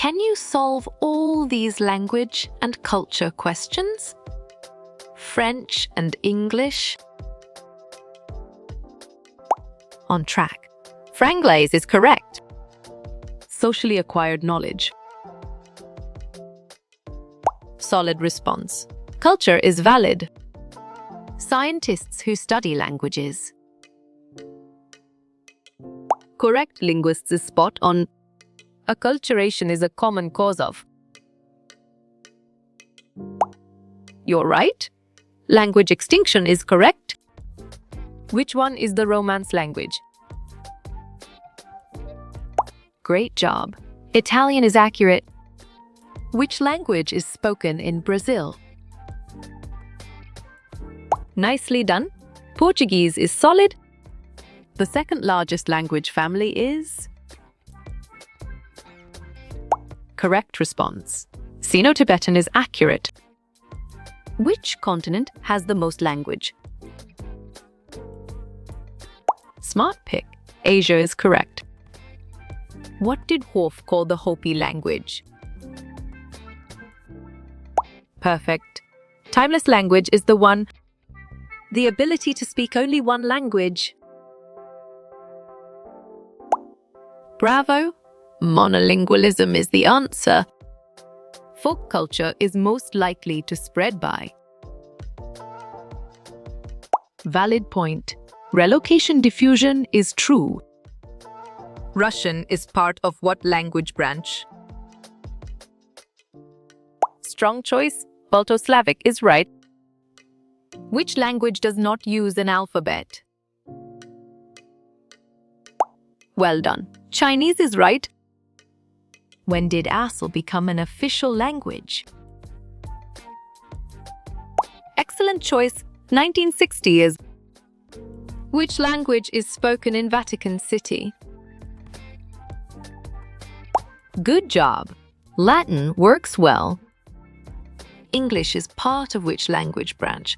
Can you solve all these language and culture questions? French and English? On track. Franglaise is correct. Socially acquired knowledge. Solid response. Culture is valid. Scientists who study languages. Correct linguists is spot on. Acculturation is a common cause of. You're right. Language extinction is correct. Which one is the Romance language? Great job. Italian is accurate. Which language is spoken in Brazil? Nicely done. Portuguese is solid. The second largest language family is? Correct response. Sino-Tibetan is accurate. Which continent has the most language? Smart pick. Asia is correct. What did Hoof call the Hopi language? Perfect. Timeless language is the one. The ability to speak only one language. Bravo. Monolingualism is the answer. Folk culture is most likely to spread by. Valid point. Relocation diffusion is true. Russian is part of what language branch? Strong choice. Balto-Slavic is right. Which language does not use an alphabet? Well done. Chinese is right. When did ASL become an official language? Excellent choice. 1960 is. Which language is spoken in Vatican City? Good job. Latin works well. English is part of which language branch?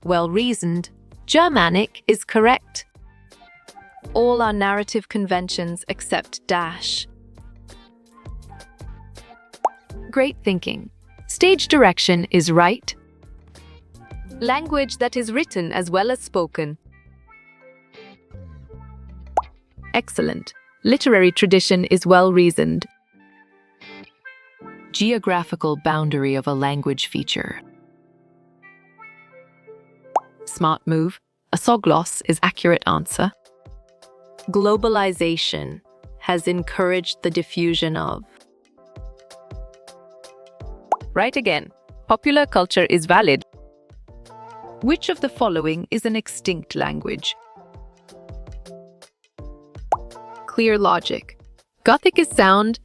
Well reasoned. Germanic is correct. All are narrative conventions except dash. Great thinking. Stage direction is right. Language that is written as well as spoken. Excellent. Literary tradition is well reasoned. Geographical boundary of a language feature. Smart move. Isogloss is accurate answer. Globalization has encouraged the diffusion of. Right again. Popular culture is valid. Which of the following is an extinct language? Clear logic. Gothic is sound.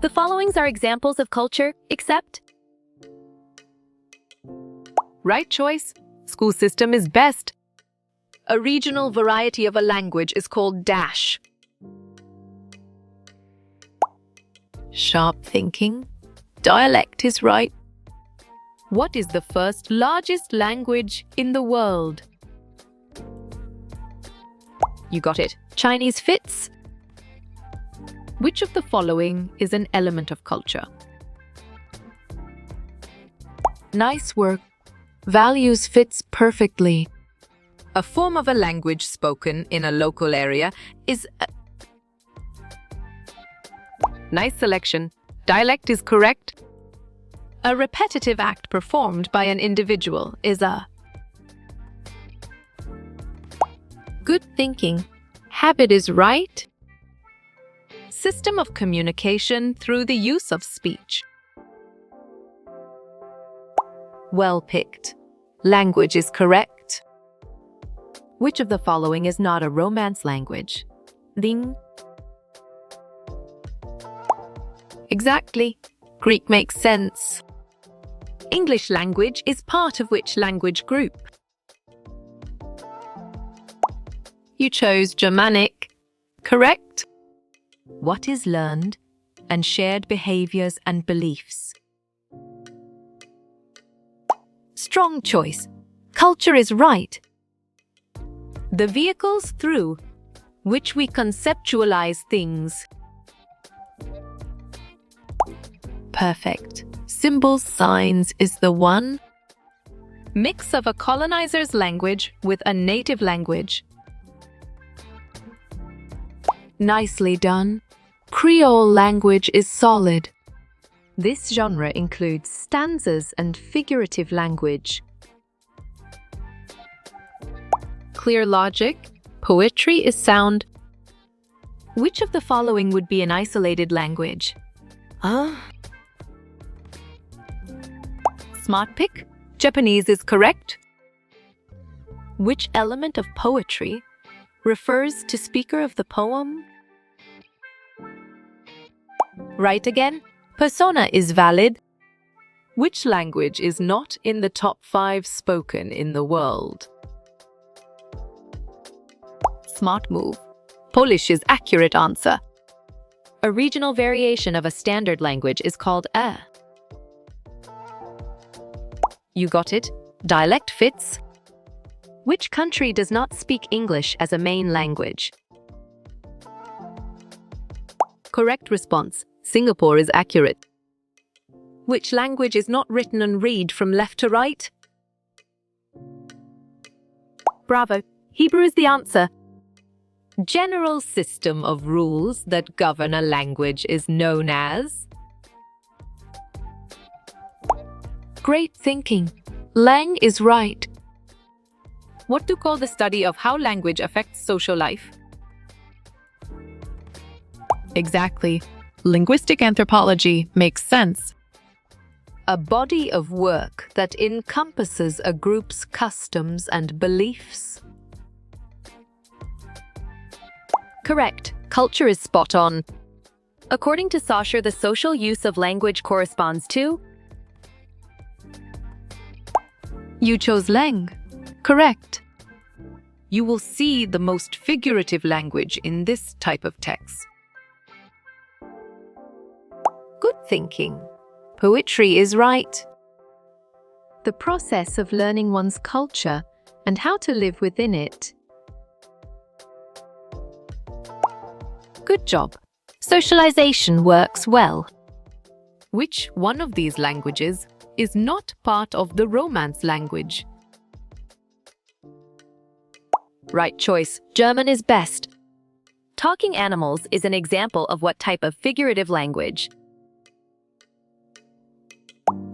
The followings are examples of culture, except. Right choice. School system is best. A regional variety of a language is called dash. Sharp thinking. Dialect is right. What is the first largest language in the world? You got it. Chinese fits. Which of the following is an element of culture? Nice work. Values fits perfectly. A form of a language spoken in a local area is a... Nice selection. Dialect is correct. A repetitive act performed by an individual is a... Good thinking. Habit is right. System of communication through the use of speech. Well picked. Language is correct. Which of the following is not a Romance language? Ding. Exactly. Greek makes sense. English language is part of which language group? You chose Germanic. Correct. What is learned and shared behaviors and beliefs? Strong choice. Culture is right. The vehicles through which we conceptualize things. Perfect. Symbols, signs is the one. Mix of a colonizer's language with a native language. Nicely done. Creole language is solid. This genre includes stanzas and figurative language. Clear logic. Poetry is sound. Which of the following would be an isolated language? Smart pick. Japanese is correct. Which element of poetry refers to speaker of the poem? Right again. Persona is valid. Which language is not in the top 5 spoken in the world? Smart move. Polish is accurate answer. A regional variation of a standard language is called a. You got it. Dialect fits. Which country does not speak English as a main language? Correct response. Singapore is accurate. Which language is not written and read from left to right? Bravo. Hebrew is the answer. General system of rules that govern a language is known as? Great thinking. Lang is right. What to call the study of how language affects social life? Exactly. Linguistic anthropology makes sense. A body of work that encompasses a group's customs and beliefs. Correct. Culture is spot on. According to Saussure, the social use of language corresponds to? You chose Lang. Correct. You will see the most figurative language in this type of text. Good thinking. Poetry is right. The process of learning one's culture and how to live within it. Good job. Socialization works well. Which one of these languages is not part of the Romance language? Right choice. German is best. Talking animals is an example of what type of figurative language?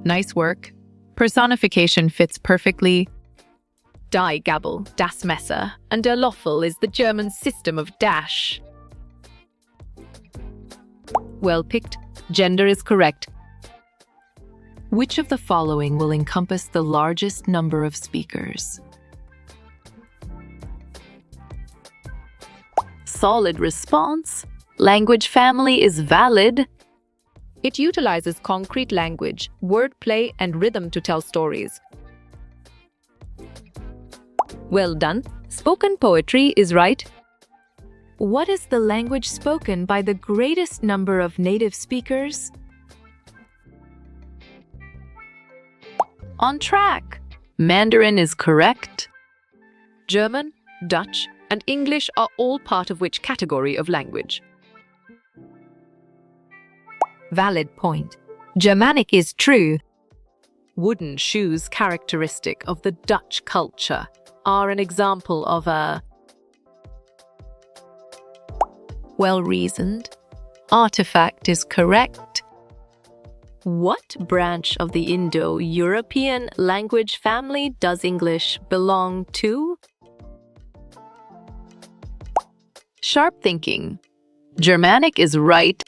Nice work. Personification fits perfectly. Die Gabel, das Messer, and der Löffel is the German system of dash. Well picked. Gender is correct. Which of the following will encompass the largest number of speakers? Solid response. Language family is valid. It utilizes concrete language, wordplay, and rhythm to tell stories. Well done. Spoken poetry is right. What is the language spoken by the greatest number of native speakers? On track. Mandarin is correct. German, Dutch, and English are all part of which category of language? Valid point. Germanic is true. Wooden shoes characteristic of the Dutch culture are an example of a well-reasoned. Artifact is correct. What branch of the Indo-European language family does English belong to? Sharp thinking. Germanic is right.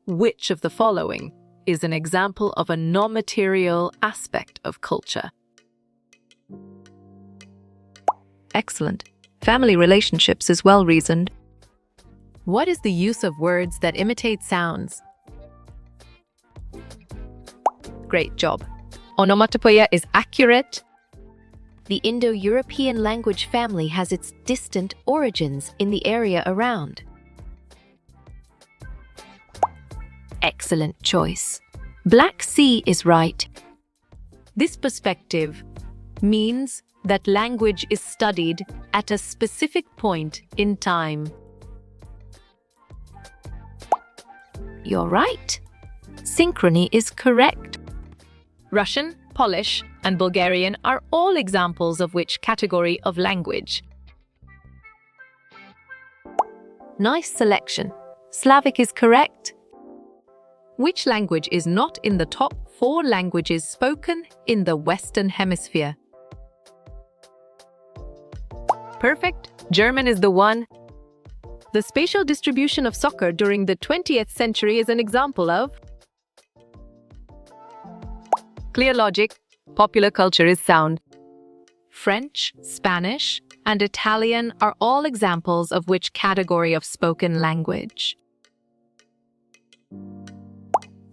Which of the following is an example of a non-material aspect of culture? Excellent. Family relationships is well-reasoned. What is the use of words that imitate sounds? Great job. Onomatopoeia is accurate. The Indo-European language family has its distant origins in the area around. Excellent choice. Black Sea is right. This perspective means that language is studied at a specific point in time. You're right. Synchrony is correct. Russian, Polish, and Bulgarian are all examples of which category of language? Nice selection. Slavic is correct. Which language is not in the top 4 languages spoken in the Western Hemisphere? Perfect. German is the one. The spatial distribution of soccer during the 20th century is an example of. Clear logic. Popular culture is sound. French, Spanish, and Italian are all examples of which category of spoken language?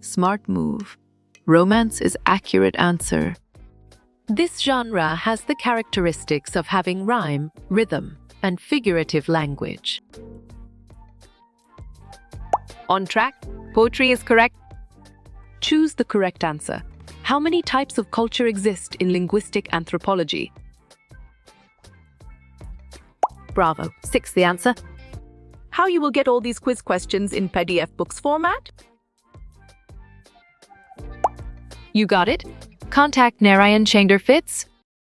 Smart move. Romance is accurate answer. This genre has the characteristics of having rhyme, rhythm, and figurative language. On track. Poetry is correct. Choose the correct answer. How many types of culture exist in linguistic anthropology? Bravo. 6 the answer. How you will get all these quiz questions in PDF books format? You got it. Contact Narayan Chanderfitz